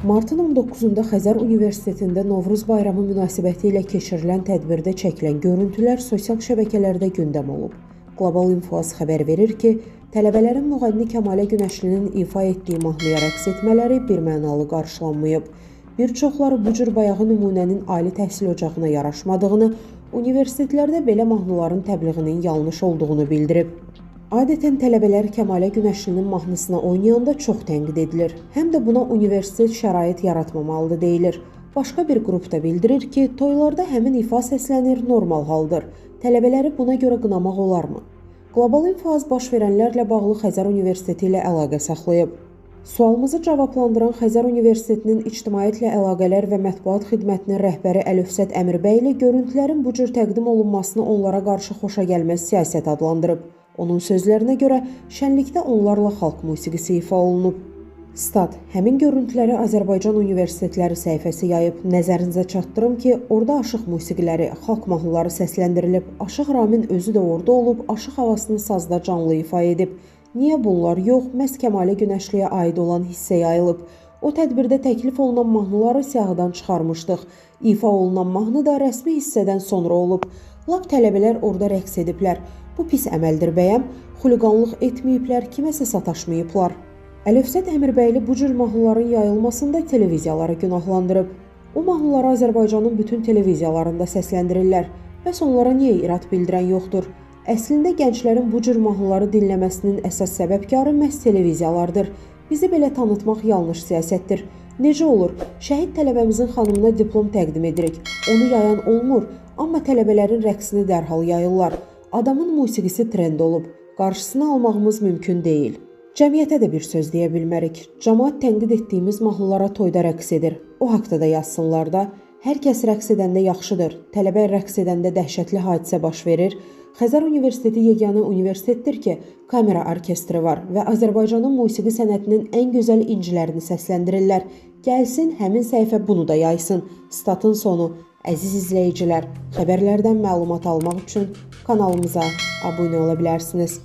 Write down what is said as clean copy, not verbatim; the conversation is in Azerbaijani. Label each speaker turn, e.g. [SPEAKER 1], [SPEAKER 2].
[SPEAKER 1] Martın 19-da Xəzər Universitetində Novruz bayramı münasibəti ilə keçirilən tədbirdə çəkilən görüntülər sosial şəbəkələrdə gündəm olub. Qlobal İnfo xəbər verir ki, tələbələrin müğənni Kəmalə Günəşlinin ifa etdiyi mahnıya rəqs etmələri birmənalı qarşılanmayıb. Bir çoxları bu cür bayağı nümunənin ali təhsil ocağına yaraşmadığını, universitetlərdə belə mahnıların təbliğinin yanlış olduğunu bildirib. Adətən tələbələr Kəmalə Günəşlinin mahnısına oynayanda çox tənqid edilir. Həm də buna universitet şərait yaratmamalıdır deyilir. Başqa bir qrup da bildirir ki, toylarda həmin ifa səslənir, normal haldır. Tələbələri buna görə qınamaq olarmı? Qlobal İnfo baş verənlərlə bağlı Xəzər Universiteti ilə əlaqə saxlayıb. Sualımızı cavablandıran Xəzər Universitetinin İctimaiyyətlə Əlaqələr və Mətbuat Xidmətinin rəhbəri Əlövsət Əmirbəyli görüntülərin bu cür təqdim olunmasını onlara qarşı xoşagəlməz siyasət adlandırıb. Onun sözlərinə görə, şənlikdə onlarla xalq musiqisi ifa olunub. Stat, həmin görüntüləri Azərbaycan Universitetləri səhifəsi yayıb. Nəzərinizə çatdırım ki, orada aşıq musiqiləri, xalq mahnıları səsləndirilib. Aşıq Ramin özü də orada olub, aşıq havasını sazda canlı ifa edib. Niyə bunlar yox, məhz Kəmalə Günəşliyə aid olan hissə yayılıb? O tədbirdə təklif olunan mahnıları siyahıdan çıxarmışdıq. İfa olunan mahnı da rəsmi hissədən sonra olub. Lap tələbələr orada rəqs ediblər. Bu pis əməldir bəyəm, xuliqanlıq etməyiblər, kiməsə sataşmayıblar. Əlövsət Əmirbəyli bu cür mahnıların yayılmasında televiziyaları günahlandırıb. O mahnıları Azərbaycanın bütün televiziyalarında səsləndirirlər. Bəs onlara niyə irad bildirən yoxdur? Əslində gənclərin bu cür mahnıları dinləməsinin əsas səbəbkarı məhz televiziyalardır. Bizi belə tanıtmaq yanlış siyasətdir. Necə olur? Şəhid tələbəmizin xanımına diplom təqdim edirik. Onu yayan olmur, amma tələbələrin rəqsini dərhal yayırlar. Adamın musiqisi trend olub, qarşısını almağımız mümkün deyil. Cəmiyyətə də bir söz deyə bilmərik. Cəmaət tənqid etdiyimiz mahnılara toyda rəqs edir. O haqda da yazsınlar da. Hər kəs rəqs edəndə yaxşıdır. Tələbə rəqs edəndə dəhşətli hadisə baş verir. Xəzər Universiteti yeganə universitetdir ki, kamera orkestri var və Azərbaycanın musiqi sənətinin ən gözəl incilərini səsləndirirlər. Gəlsin, həmin səhifə bunu da yaysın. Statın sonu. Əziz izləyicilər, xəbərlərdən məlumat almaq üçün kanalımıza abunə ola bilərsiniz.